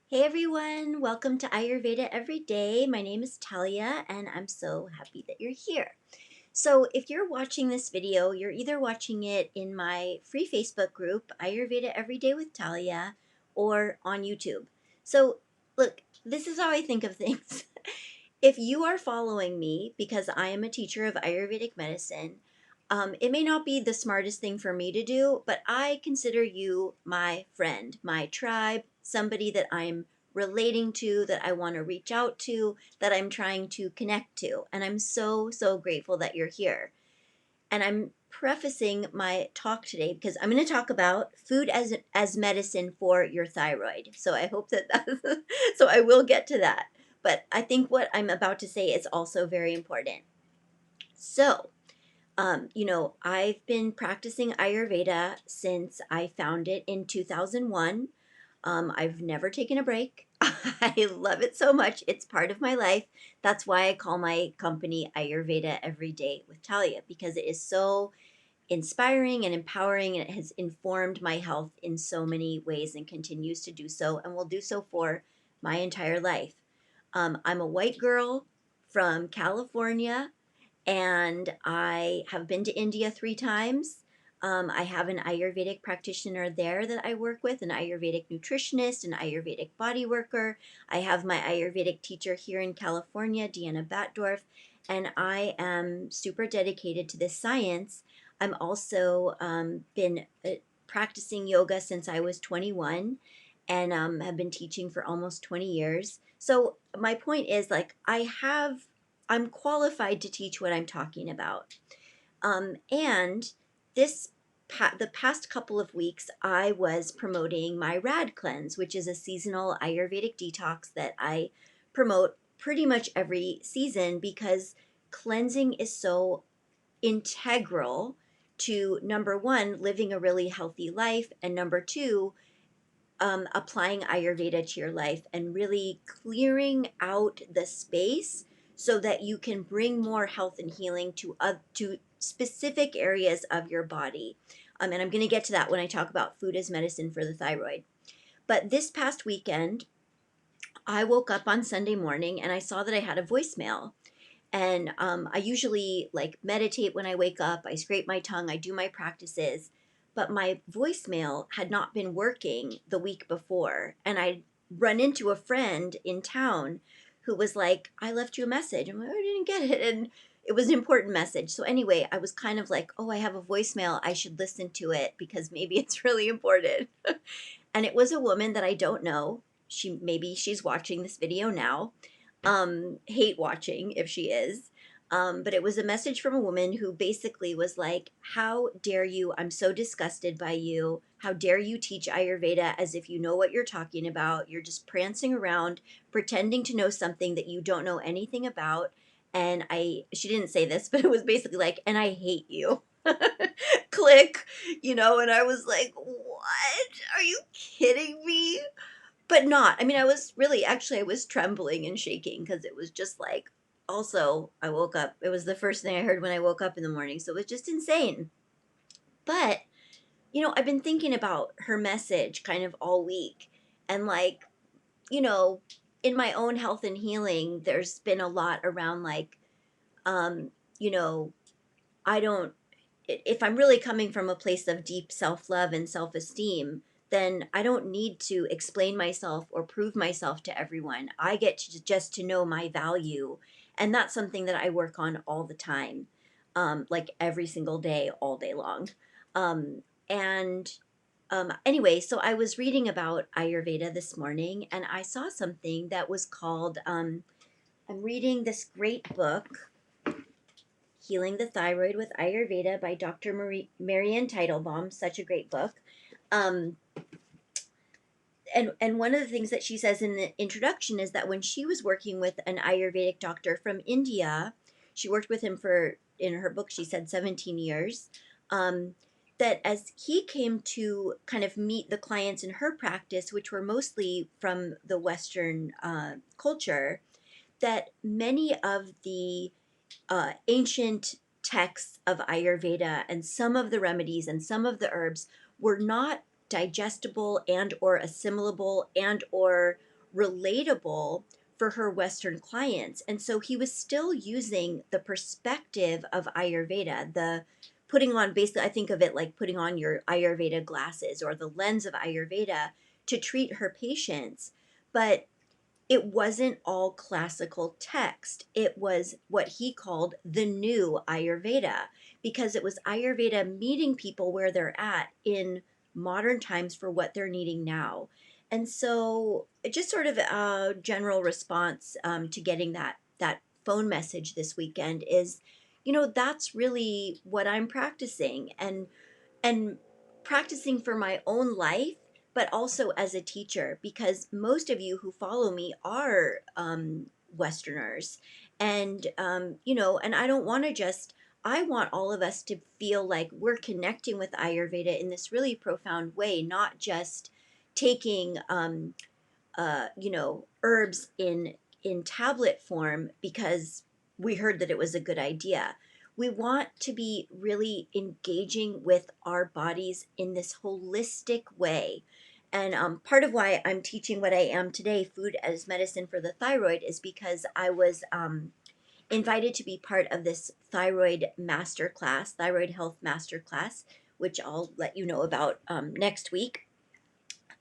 Hey everyone, welcome to Ayurveda Every Day. My name is Talya and I'm so happy that you're here. So, if you're watching this video, you're either watching it in my free Facebook group, Ayurveda Every Day with Talya, or on YouTube. So, look, this is how I think of things. If you are following me because I am a teacher of Ayurvedic medicine, it may not be the smartest thing for me to do, but I consider you my friend, my tribe, somebody that I'm relating to, that I want to reach out to, that I'm trying to connect to. And I'm so, so grateful that you're here. And I'm prefacing my talk today because I'm going to talk about food as medicine for your thyroid. So I hope that so I will get to that. But I think what I'm about to say is also very important. So, I've been practicing Ayurveda since I found it in 2001. I've never taken a break. I love it so much. It's part of my life. That's why I call my company Ayurveda Every Day with Talia, because it is so inspiring and empowering, and it has informed my health in so many ways and continues to do so and will do so for my entire life. I'm a white girl from California and I have been to India 3 times. I have an Ayurvedic practitioner there that I work with, an Ayurvedic nutritionist, an Ayurvedic body worker. I have my Ayurvedic teacher here in California, Deanna Batdorf, and I am super dedicated to this science. I'm also been practicing yoga since I was 21 and have been teaching for almost 20 years. So my point is I'm qualified to teach what I'm talking about. And this the past couple of weeks, I was promoting my Rad Cleanse, which is a seasonal Ayurvedic detox that I promote pretty much every season because cleansing is so integral to number one, living a really healthy life, and number two, applying Ayurveda to your life and really clearing out the space so that you can bring more health and healing to specific areas of your body. And I'm going to get to that when I talk about food as medicine for the thyroid. But this past weekend, I woke up on Sunday morning and I saw that I had a voicemail. And I usually like meditate when I wake up. I scrape my tongue. I do my practices. But my voicemail had not been working the week before. And I'd run into a friend in town who was like, I left you a message. I'm like, oh, I didn't get it. And it was an important message. So anyway, I was kind of like, oh, I have a voicemail. I should listen to it because maybe it's really important. And it was a woman that I don't know. Maybe she's watching this video now. Hate watching if she is. But it was a message from a woman who basically was like, how dare you? I'm so disgusted by you. How dare you teach Ayurveda as if you know what you're talking about? You're just prancing around, pretending to know something that you don't know anything about. And she didn't say this, but it was basically like, and I hate you. Click, and I was like, what? Are you kidding me? But not. I mean, I was trembling and shaking because it was just like, also, I woke up. It was the first thing I heard when I woke up in the morning. So it was just insane. But, I've been thinking about her message kind of all week. And like, you know, in my own health and healing, there's been a lot around like, um, you know, I don't if I'm really coming from a place of deep self love and self esteem, then I don't need to explain myself or prove myself to everyone. I get to just to know my value. And that's something that I work on all the time, like every single day, all day long. And Anyway, so I was reading about Ayurveda this morning and I saw something that was called, I'm reading this great book Healing the Thyroid with Ayurveda by Dr. Marianne Teitelbaum, such a great book. Um, and one of the things that she says in the introduction is that when she was working with an Ayurvedic doctor from India, she worked with him for, in her book, she said 17 years. That as he came to kind of meet the clients in her practice, which were mostly from the Western culture, that many of the ancient texts of Ayurveda and some of the remedies and some of the herbs were not digestible and or assimilable and or relatable for her Western clients. And so he was still using the perspective of Ayurveda, the putting on, basically, I think of it like putting on your Ayurveda glasses or the lens of Ayurveda to treat her patients. But it wasn't all classical text. It was what he called the new Ayurveda, because it was Ayurveda meeting people where they're at in modern times for what they're needing now. And so, just sort of a general response to getting that phone message this weekend is, that's really what I'm practicing, and practicing for my own life, but also as a teacher, because most of you who follow me are Westerners. And, and I don't want to just, I want all of us to feel like we're connecting with Ayurveda in this really profound way, not just taking herbs in tablet form because we heard that it was a good idea. We want to be really engaging with our bodies in this holistic way. And part of why I'm teaching what I am today, food as medicine for the thyroid, is because I was invited to be part of this thyroid masterclass, thyroid health masterclass, which I'll let you know about next week.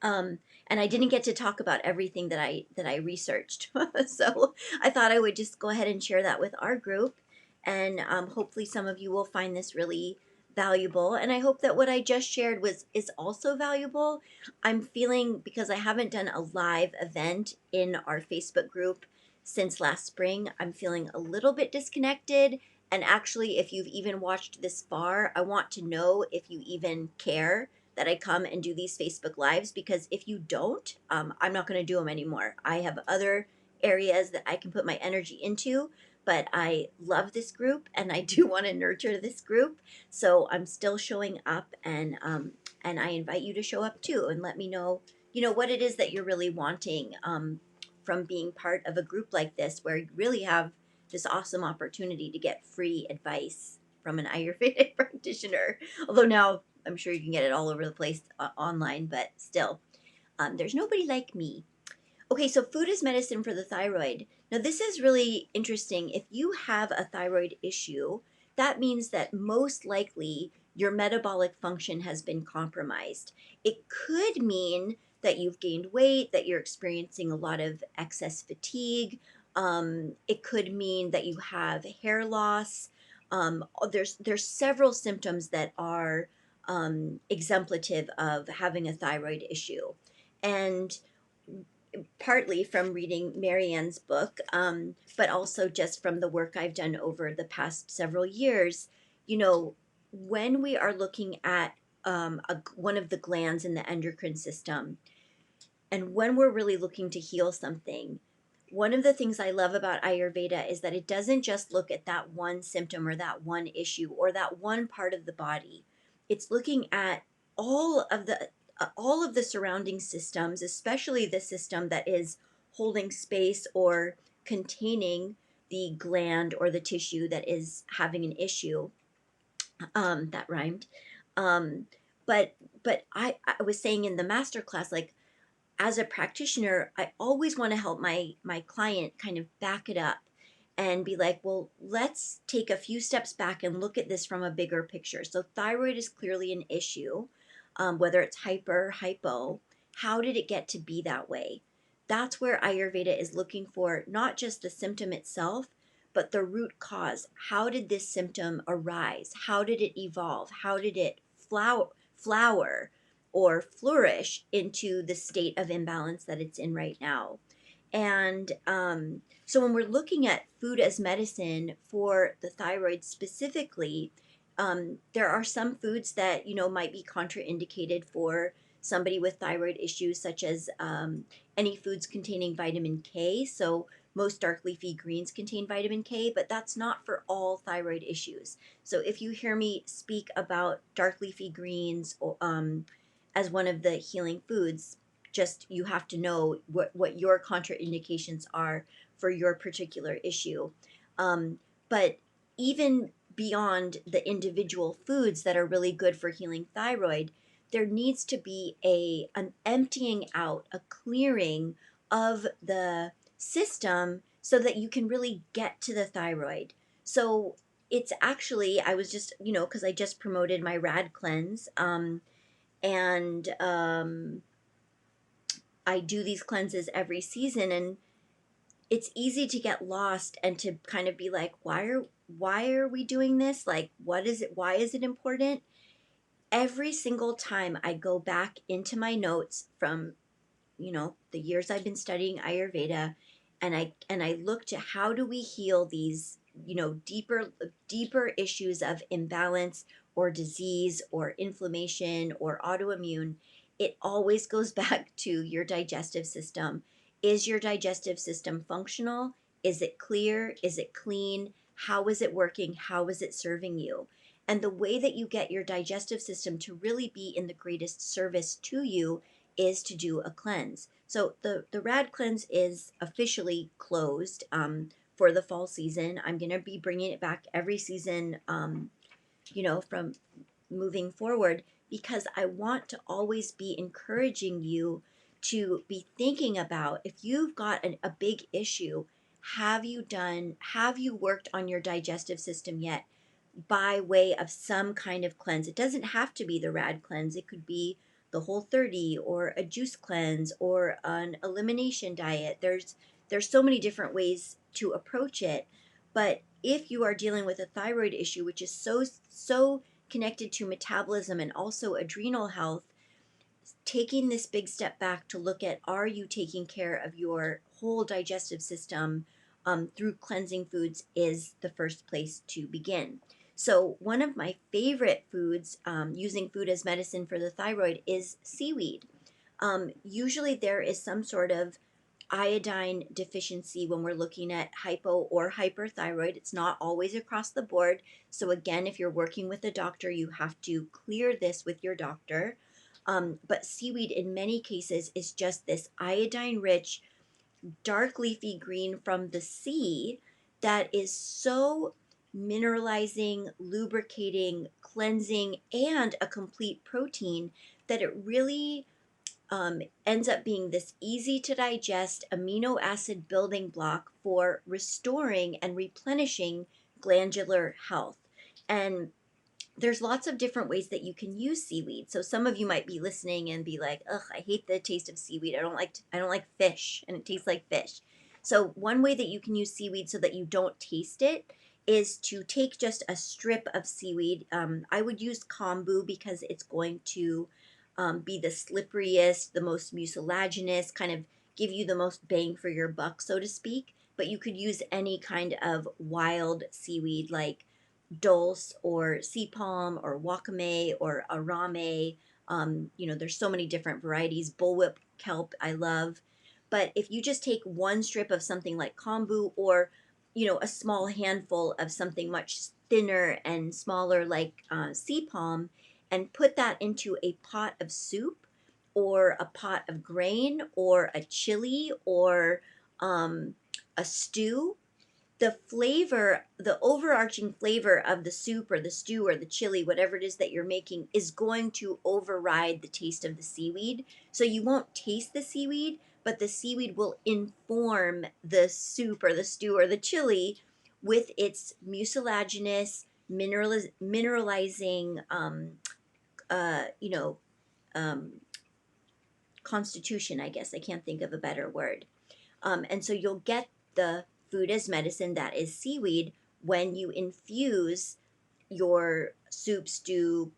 And I didn't get to talk about everything that I researched, so I thought I would just go ahead and share that with our group, and hopefully some of you will find this really valuable. And I hope that what I just shared is also valuable. I'm feeling, because I haven't done a live event in our Facebook group since last spring, I'm feeling a little bit disconnected. And actually, if you've even watched this far, I want to know if you even care that I come and do these Facebook Lives, because if you don't, I'm not going to do them anymore. I have other areas that I can put my energy into, but I love this group and I do want to nurture this group. So I'm still showing up, and I invite you to show up too and let me know, what it is that you're really wanting from being part of a group like this, where you really have this awesome opportunity to get free advice from an Ayurvedic practitioner. Although now I'm sure you can get it all over the place online, but still, there's nobody like me. Okay, so food is medicine for the thyroid. Now, this is really interesting. If you have a thyroid issue, that means that most likely your metabolic function has been compromised. It could mean that you've gained weight, that you're experiencing a lot of excess fatigue. It could mean that you have hair loss. There's several symptoms that are exemplative of having a thyroid issue. And partly from reading Marianne's book, but also just from the work I've done over the past several years, when we are looking at one of the glands in the endocrine system, and when we're really looking to heal something, one of the things I love about Ayurveda is that it doesn't just look at that one symptom or that one issue or that one part of the body. It's looking at all of the surrounding systems, especially the system that is holding space or containing the gland or the tissue that is having an issue. That rhymed. Um, but I was saying in the master class, like, as a practitioner, I always want to help my client kind of back it up and be like, well, let's take a few steps back and look at this from a bigger picture. So thyroid is clearly an issue, whether it's hyper, hypo. How did it get to be that way? That's where Ayurveda is looking for not just the symptom itself, but the root cause. How did this symptom arise? How did it evolve? How did it flower or flourish into the state of imbalance that it's in right now? And so when we're looking at food as medicine for the thyroid specifically, there are some foods that, might be contraindicated for somebody with thyroid issues, such as any foods containing vitamin K. So most dark leafy greens contain vitamin K, but that's not for all thyroid issues. So if you hear me speak about dark leafy greens as one of the healing foods, just you have to know what your contraindications are for your particular issue. But even beyond the individual foods that are really good for healing thyroid, there needs to be an emptying out, a clearing of the system so that you can really get to the thyroid. So it's actually, I was just, because I just promoted my rad cleanse, and I do these cleanses every season, and it's easy to get lost and to kind of be like, why are we doing this? Like, what is it? Why is it important? Every single time I go back into my notes from, the years I've been studying Ayurveda, and I look to how do we heal these, deeper issues of imbalance or disease or inflammation or autoimmune. It always goes back to your digestive system. Is your digestive system functional? Is it clear? Is it clean? How is it working? How is it serving you? And the way that you get your digestive system to really be in the greatest service to you is to do a cleanse. So the rad cleanse is officially closed, for the fall season. I'm going to be bringing it back every season, from moving forward, because I want to always be encouraging you to be thinking about, if you've got a big issue, have you worked on your digestive system yet, by way of some kind of cleanse? It doesn't have to be the rad cleanse. It could be the Whole30 or a juice cleanse or an elimination diet. There's so many different ways to approach it. But if you are dealing with a thyroid issue, which is so connected to metabolism and also adrenal health, taking this big step back to look at, are you taking care of your whole digestive system, through cleansing foods, is the first place to begin. So one of my favorite foods, using food as medicine for the thyroid, is seaweed. Usually there is some sort of iodine deficiency when we're looking at hypo or hyperthyroid. It's not always across the board. So again, if you're working with a doctor, you have to clear this with your doctor. But seaweed in many cases is just this iodine rich, dark leafy green from the sea that is so mineralizing, lubricating, cleansing, and a complete protein that it really, ends up being this easy to digest amino acid building block for restoring and replenishing glandular health. And there's lots of different ways that you can use seaweed. So some of you might be listening and be like, "Ugh, I hate the taste of seaweed. I don't like fish, and it tastes like fish." So one way that you can use seaweed so that you don't taste it is to take just a strip of seaweed. I would use kombu because it's going to, be the slipperiest, the most mucilaginous, kind of give you the most bang for your buck, so to speak. But you could use any kind of wild seaweed like dulse or sea palm or wakame or arame. There's so many different varieties. Bullwhip kelp, I love. But if you just take one strip of something like kombu, or, a small handful of something much thinner and smaller like, sea palm, and put that into a pot of soup or a pot of grain or a chili or, a stew, the flavor, the overarching flavor of the soup or the stew or the chili, whatever it is that you're making, is going to override the taste of the seaweed. So you won't taste the seaweed, but the seaweed will inform the soup or the stew or the chili with its mucilaginous, mineralizing, uh, you know, um, constitution, I guess. I can't think of a better word. And so you'll get the food as medicine that is seaweed when you infuse your soup, stew,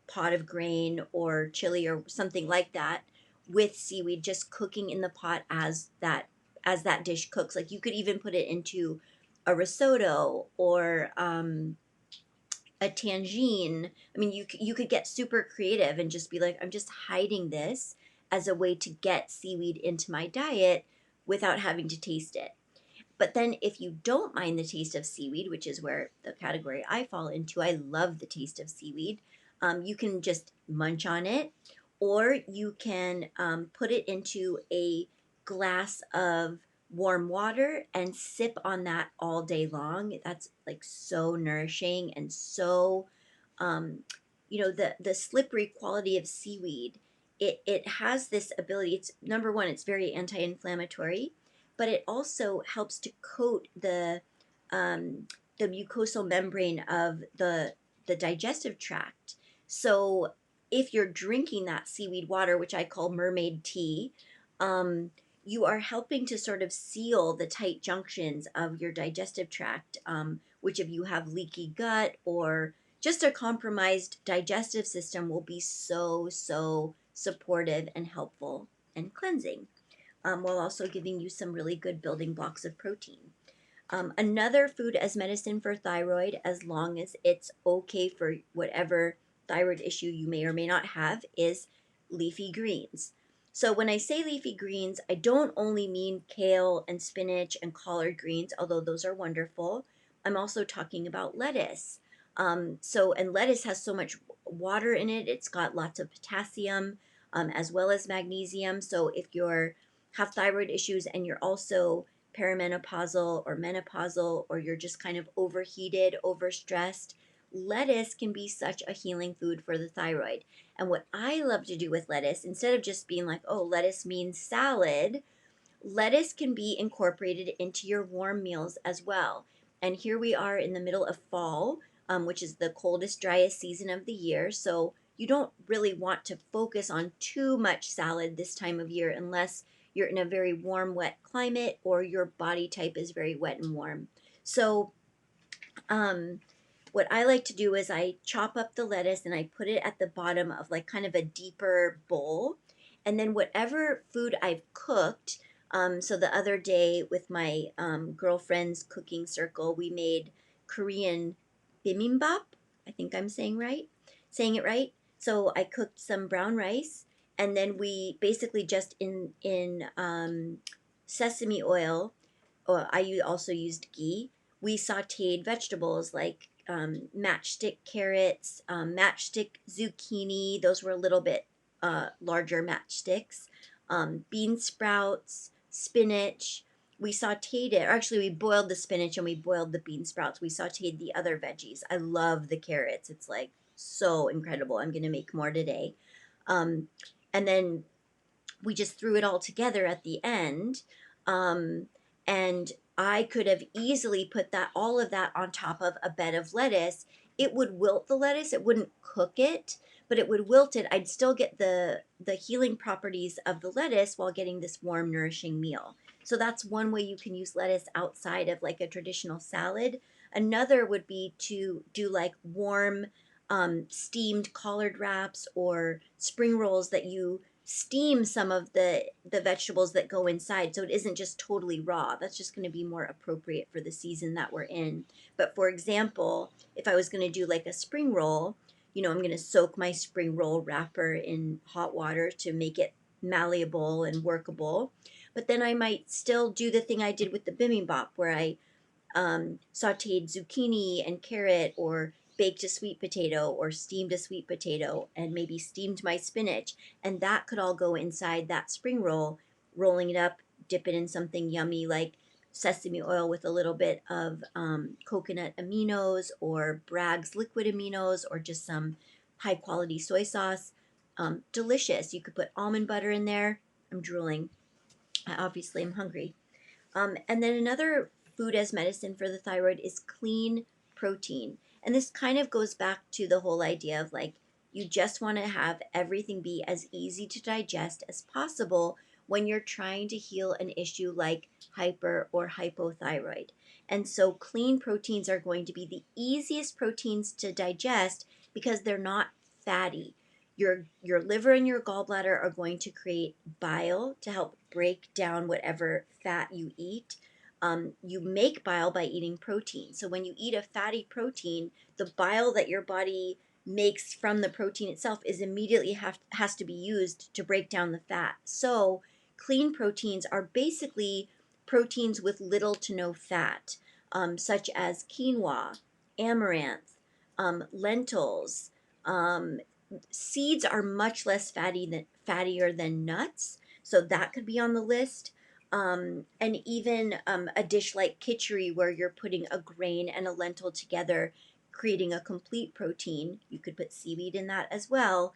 pot of grain, or chili, or something like that, with seaweed just cooking in the pot as that dish cooks. Like, you could even put it into a risotto or, a tangine. I mean, you could get super creative and just be like, I'm just hiding this as a way to get seaweed into my diet without having to taste it. But then, if you don't mind the taste of seaweed, which is where the category I fall into, I love the taste of seaweed. You can just munch on it, or you can, put it into a glass of warm water and sip on that all day long. That's like so nourishing and so, the slippery quality of seaweed it has this ability. It's number one, it's very anti-inflammatory, but it also helps to coat um, the mucosal membrane of the digestive tract. So if you're drinking that seaweed water, which I call mermaid tea, um, you are helping to sort of seal the tight junctions of your digestive tract, which if you have leaky gut or just a compromised digestive system will be so supportive and helpful and cleansing, while also giving you some really good building blocks of protein. Another food as medicine for thyroid, as long as it's okay for whatever thyroid issue you may or may not have, is leafy greens. So when I say leafy greens, I don't only mean kale and spinach and collard greens, although those are wonderful. I'm also talking about lettuce. And lettuce has so much water in it. It's got lots of potassium, as well as magnesium. So if you're have thyroid issues and you're also perimenopausal or menopausal, or you're just kind of overheated, overstressed, lettuce can be such a healing food for the thyroid. And what I love to do with lettuce, instead of just being like, oh, lettuce means salad, lettuce can be incorporated into your warm meals as well. And here we are in the middle of fall, which is the coldest, driest season of the year. So you don't really want to focus on too much salad this time of year unless you're in a very warm, wet climate or your body type is very wet and warm. So, um, what I like to do is I chop up the lettuce and I put it at the bottom of like kind of a deeper bowl. And then whatever food I've cooked, so the other day with my girlfriend's cooking circle, we made Korean bibimbap. I think I'm saying it right. So I cooked some brown rice, and then we basically just in sesame oil, or also used ghee. We sautéed vegetables like matchstick carrots, matchstick zucchini. Those were a little bit larger matchsticks. Bean sprouts, spinach. We sautéed it, or actually, we boiled the spinach and we boiled the bean sprouts. We sautéed the other veggies. I love the carrots. It's like so incredible. I'm going to make more today. Um, and then we just threw it all together at the end. Um, and I could have easily put that all of that on top of a bed of lettuce. It would wilt the lettuce. It wouldn't cook it, but it would wilt it. I'd still get the healing properties of the lettuce while getting this warm, nourishing meal. So that's one way you can use lettuce outside of like a traditional salad. Another would be to do like warm, steamed collard wraps or spring rolls that you steam some of the vegetables that go inside, so it isn't just totally raw. That's just going to be more appropriate for the season that we're in. But for example, if I was going to do like a spring roll, I'm going to soak my spring roll wrapper in hot water to make it malleable and workable. But then I might still do the thing I did with the bibimbap, where I sauteed zucchini and carrot, or baked a sweet potato, or steamed a sweet potato, and maybe steamed my spinach. And that could all go inside that spring roll, rolling it up, dip it in something yummy like sesame oil with a little bit of coconut aminos, or Bragg's liquid aminos, or just some high quality soy sauce. Delicious. You could put almond butter in there. I'm drooling. I obviously am hungry. And then another food as medicine for the thyroid is clean protein. And this kind of goes back to the whole idea of like, you just want to have everything be as easy to digest as possible when you're trying to heal an issue like hyper or hypothyroid. And so clean proteins are going to be the easiest proteins to digest because they're not fatty. Your liver and your gallbladder are going to create bile to help break down whatever fat you eat. You make bile by eating protein. So when you eat a fatty protein, the bile that your body makes from the protein itself is immediately has to be used to break down the fat. So clean proteins are basically proteins with little to no fat, such as quinoa, amaranth, lentils. Um, Seeds are much less fattier than nuts, so that could be on the list. And even a dish like khichdi, where you're putting a grain and a lentil together, creating a complete protein. You could put seaweed in that as well.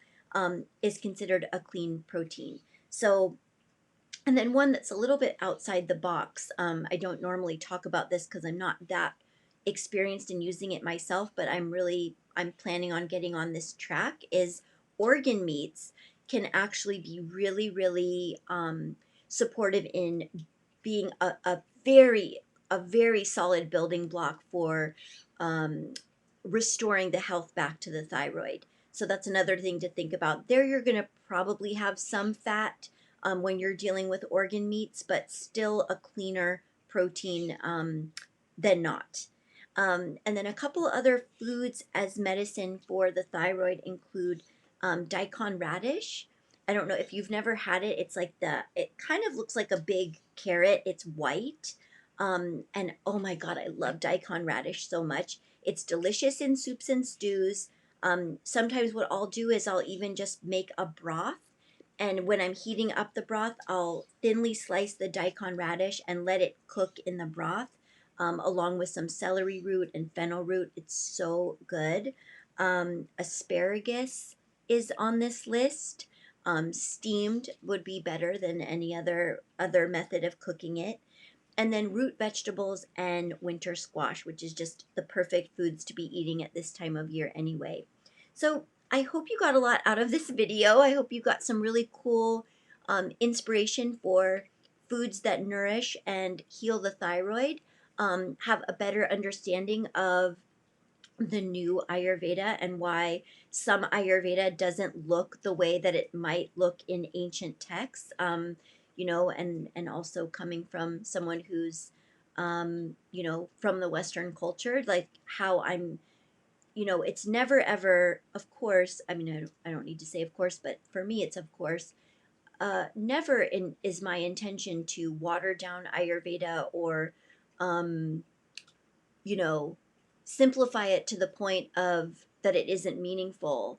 is considered a clean protein. So, and then one that's a little bit outside the box. I don't normally talk about this because I'm not that experienced in using it myself, but I'm planning on getting on this track, is organ meats can actually be really, really supportive in being a very solid building block for um, restoring the health back to the thyroid. So that's another thing to think about. There, you're going to probably have some fat when you're dealing with organ meats, but still a cleaner protein than not. And then a couple other foods as medicine for the thyroid include daikon radish. I don't know if you've never had it. It kind of looks like a big carrot. It's white. And oh my God, I love daikon radish so much. It's delicious in soups and stews. Sometimes what I'll do is I'll even just make a broth. And when I'm heating up the broth, I'll thinly slice the daikon radish and let it cook in the broth, along with some celery root and fennel root. It's so good. Asparagus is on this list. Steamed would be better than any other method of cooking it. And then root vegetables and winter squash, which is just the perfect foods to be eating at this time of year anyway. So I hope you got a lot out of this video. I hope you got some really cool inspiration for foods that nourish and heal the thyroid. Have a better understanding of the new Ayurveda and why some Ayurveda doesn't look the way that it might look in ancient texts. And also coming from someone who's, from the Western culture, like how it's never ever, of course. I mean, I don't need to say of course, but for me, it's of course. Never is my intention to water down Ayurveda or, um, you know, simplify it to the point of that it isn't meaningful.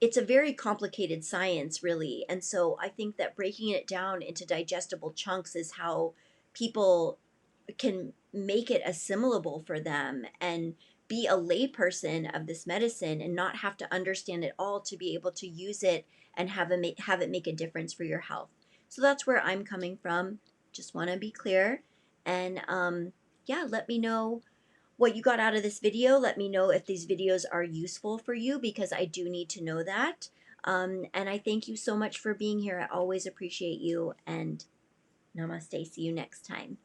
It's a very complicated science, really. And so I think that breaking it down into digestible chunks is how people can make it assimilable for them and be a layperson of this medicine and not have to understand it all to be able to use it and have it make a difference for your health. So that's where I'm coming from. Just want to be clear. And yeah, let me know what you got out of this video. Let me know if these videos are useful for you because I do need to know that. And I thank you so much for being here. I always appreciate you, and namaste. See you next time.